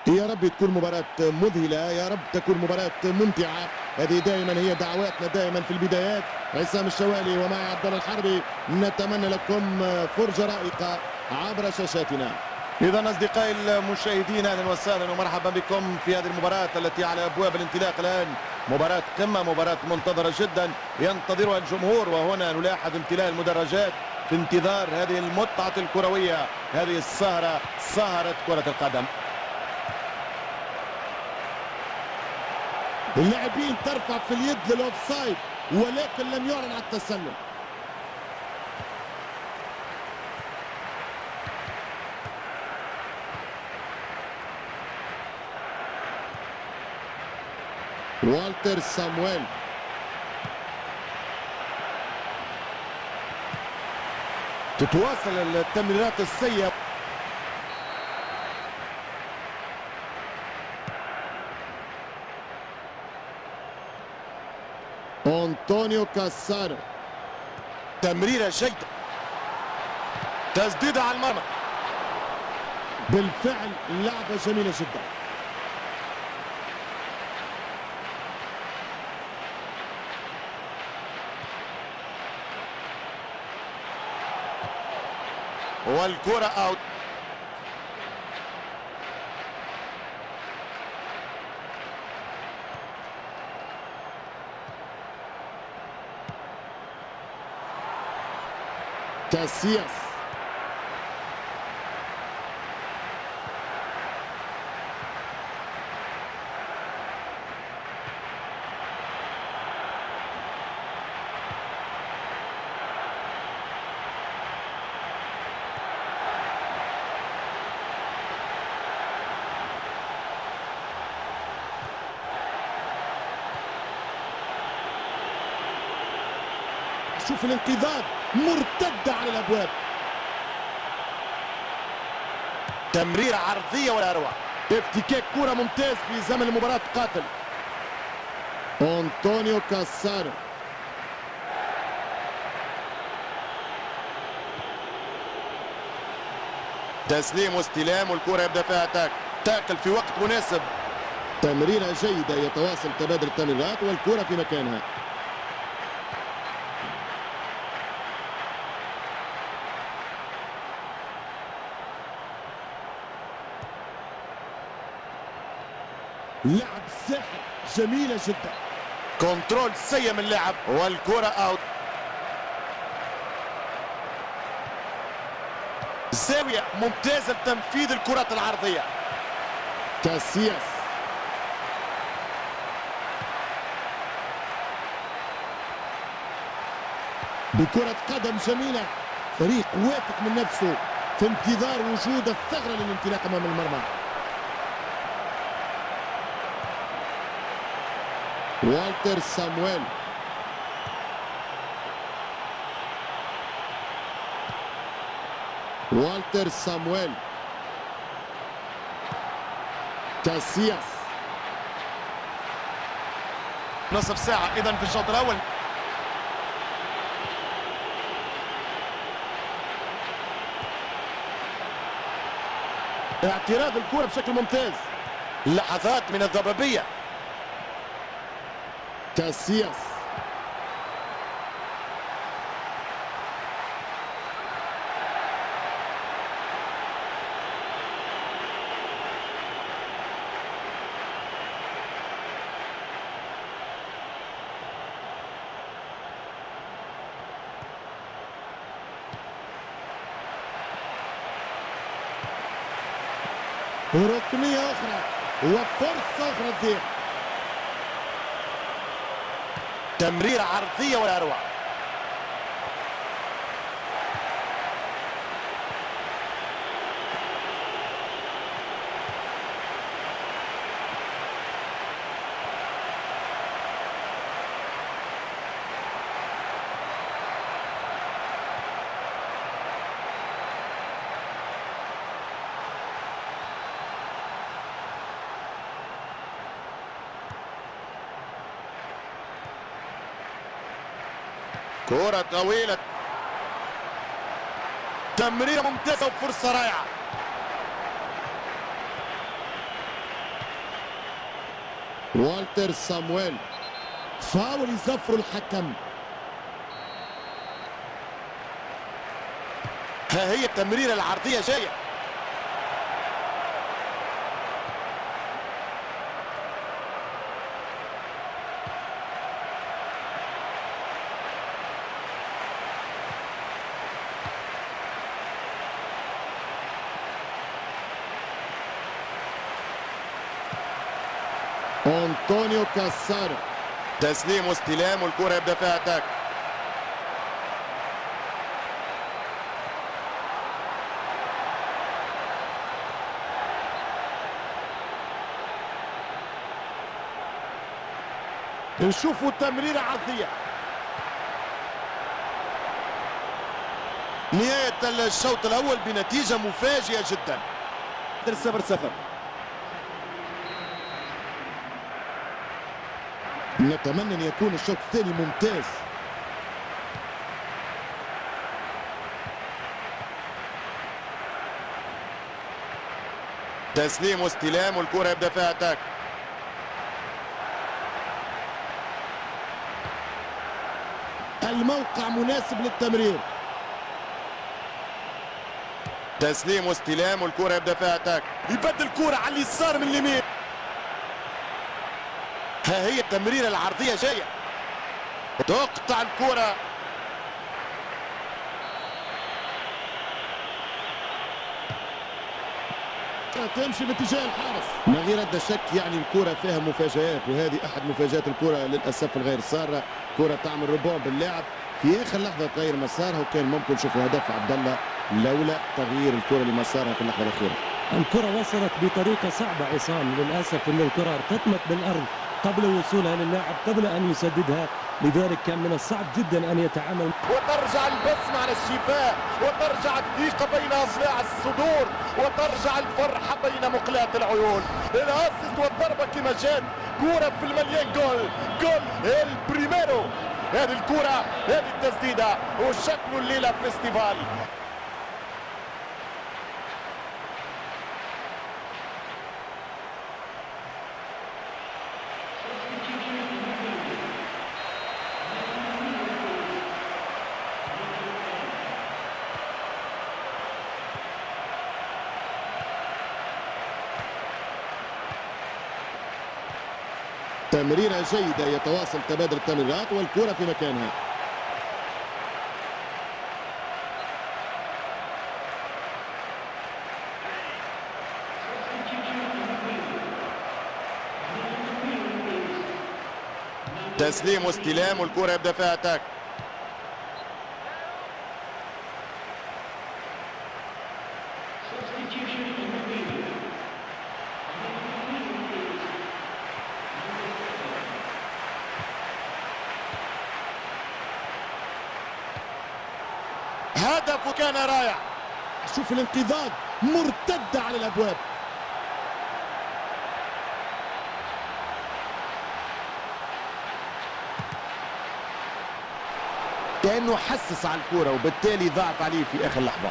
يا رب تكون مباراة مذهلة، يا رب تكون مباراة ممتعة. هذه دائما هي دعواتنا دائما في البدايات. عصام الشوالي ومعي عبد الله الحربي، نتمنى لكم فرجة رائقة عبر شاشاتنا. إذا أصدقائي المشاهدين أهلا وسهلا ومرحبا بكم في هذه المباراة التي على أبواب الانطلاق الآن. مباراة قمة، مباراة منتظرة جدا ينتظرها الجمهور، وهنا نلاحظ امتلاء المدرجات في انتظار هذه المتعة الكروية، هذه السهرة، سهرة كرة القدم. اللاعبين ترفع في اليد للأوفسايد ولكن لم يعلن عن التسلل. والتر سامويل تتواصل التمريرات السيئة. أنطونيو كاسارو، تمريرة جيدة، تسديدة على المرمى. بالفعل لعبة جميلة جدا. والكرة أوت. كاسياس، شوف الانقاذ مرتدة على الابواب. تمريرة عرضية ولا اروع. افتكاك كرة ممتاز في زمن المباراة قاتل. أنطونيو كاسارو، تسليم واستلام والكرة يبدأ فيها تاكل في وقت مناسب. تمريرة جيدة، يتواصل تبادل التمريرات والكرة في مكانها. لعب ساحر جميلة جدا. كنترول سيء من اللاعب والكرة اوت. زاوية ممتازة لتنفيذ الكرات العرضية. كاسياس، بكرة قدم جميلة. فريق واثق من نفسه في انتظار وجود الثغرة للانطلاق أمام المرمى. والتر سامويل، والتر سامويل، كاسياس، نصف ساعة إذا في الشوط الأول. اعتراض الكرة بشكل ممتاز. لحظات من الضبابية. كاسياس، ركنية أخرى وفرصة أخرى تضيع. تمريرة عرضية ولا أروع. كرة طويلة، تمريرة ممتازة وفرصة رائعة. والتر سامويل فاول يزفر الحكم. ها هي التمريرة العرضية جاية. أنطونيو كاسارو تسليم واستلام والكرة يبدأ فيها اتاك. نشوفوا تمريرة عرضية. نهاية الشوط الأول بنتيجة مفاجئة جدا. 0-0. نتمنى أن يكون الشوط الثاني ممتاز. تسليم واستلام والكرة يبدأ فيها اتاك. الموقع مناسب للتمرير. تسليم واستلام والكرة يبدأ فيها اتاك. يبدل الكرة على اليسار من اليمين. ها هي التمريرة العرضية جاية. تقطع الكرة. تمشي باتجاه الحارس من غير ادنى شك. يعني الكرة فيها مفاجآت، وهذه احد مفاجآت الكرة للاسف الغير سارة. كرة تعمل ربوع باللاعب في اخر لحظة تغير مسارها، وكان ممكن نشوفوا هدف عبد الله لولا تغيير الكرة لمسارها في اللحظة الأخيرة. الكرة وصلت بطريقة صعبة عصام، للأسف أن الكرة ارتطمت بالأرض قبل وصولها للاعب قبل أن يسددها، لذلك كان من الصعب جدا أن يتعامل. وترجع البسمة على الشفاه، وترجع الثقة بين أضلاع الصدور، وترجع الفرحة بين مقلاة العيون. الأسيست والضربة كما جات، كرة في المليان. جول البريميرو. هذه الكرة، هذه التسديدة، وشكل الليلة فيستيفال. تمريرة جيدة، يتواصل تبادل التمريرات والكرة في مكانها. تسليم واستلام والكرة يبدأ فيها اتاك. هدف وكان رائع. شوف الانقضاض مرتدة على الابواب. كأنه حسس على الكرة وبالتالي ضاعت عليه في آخر لحظة.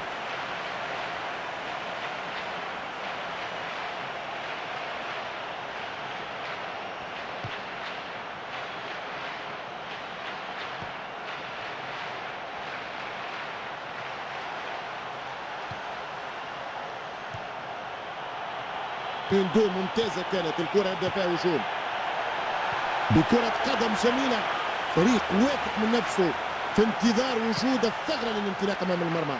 من دون ممتازة كانت الكرة، يبدأ فيها هجوم بكرة قدم جميلة. فريق واثق من نفسه في انتظار وجود الثغرة للانطلاق أمام المرمى.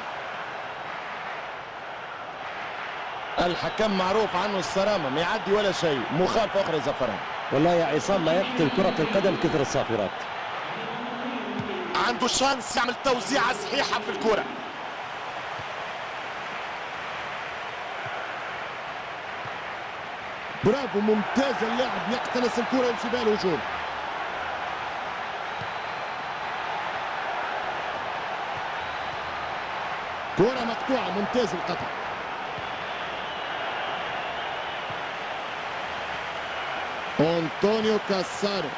الحكم معروف عنه الصرامة، ما يعدي ولا شيء. مخالفة أخرى زفرها. والله يا عصام لا يقتل كرة القدم كثر الصافرات. عنده شانس يعمل توزيعة صحيحة في الكرة. برافو، ممتاز اللاعب، يقتنص الكرة ويمشي بها الهجوم. كرة مقطوعة، ممتاز القطع. أنطونيو كاسارو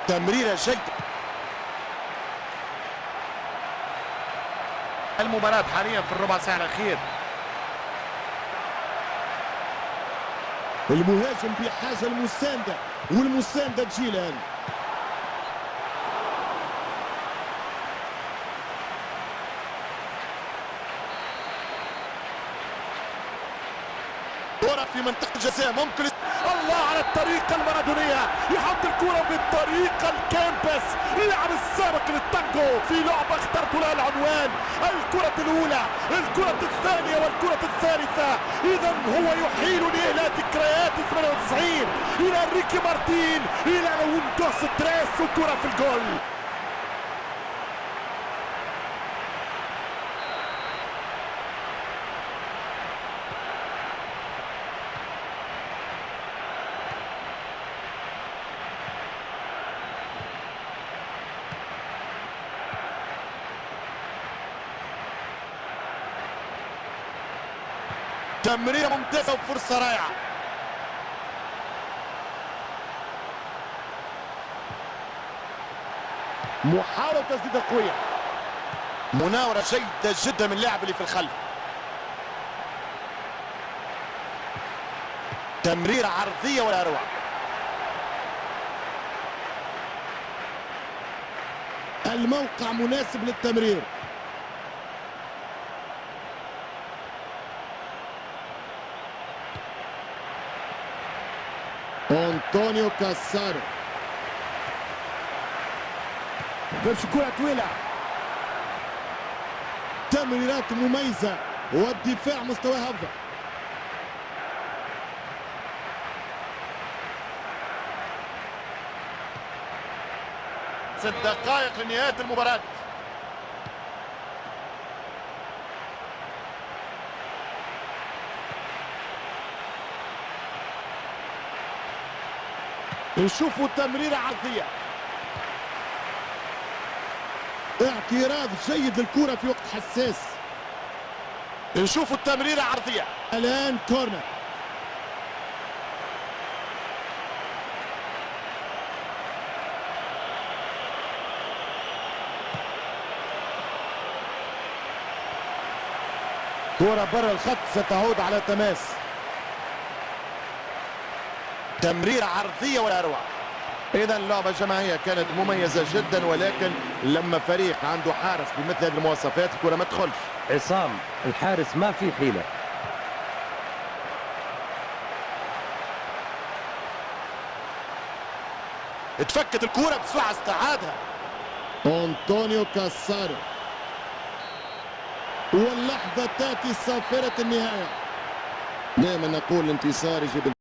تمريرة جيدة. المباراة حاليا في الربع ساعة الأخير. المهاجم بحاجة المساندة والمساندة تجي الآن. كرة في منطقة الجزاء ممكن. الله على الطريقة المارادونية، يحط الكرة بالطريقة الكامبس، اللاعب السابق للتانجو في لعبة اخترت لها العنوان الكرة الأولى، الكرة الثانية والكرة الثالثة. إذا هو يحيلني إلى ذكريات 98 إلى ريكي مارتين إلى ويندوس تريس وكرة في الجول. تمريرة ممتازة وفرصة رائعة. محاولة تسديدة قوية. مناورة جيدة جدا من اللاعب اللي في الخلف. تمريرة عرضية ولا أروع. الموقع مناسب للتمرير. أنطونيو كاسارو. كرش كرة طويلة. تمريرات مميزة والدفاع مستواه أفضل. ست دقائق لنهاية المباراة. نشوفوا تمريرة عرضية. اعتراض جيد للكرة في وقت حساس. نشوفوا التمريرة عرضية. الآن كورنر. كرة برا الخط ستعود على تماس. تمريرة عرضية ولا أروع. إذا اللعبة الجماعية كانت مميزة جدا، ولكن لما فريق عنده حارس بمثل هذه المواصفات الكرة ما تدخلش. عصام الحارس ما في حيلة. اتفكت الكرة بسرعة استعادها. أنطونيو كاسارو. واللحظة تأتي صافرة النهاية. دائما نقول الانتصار يجيب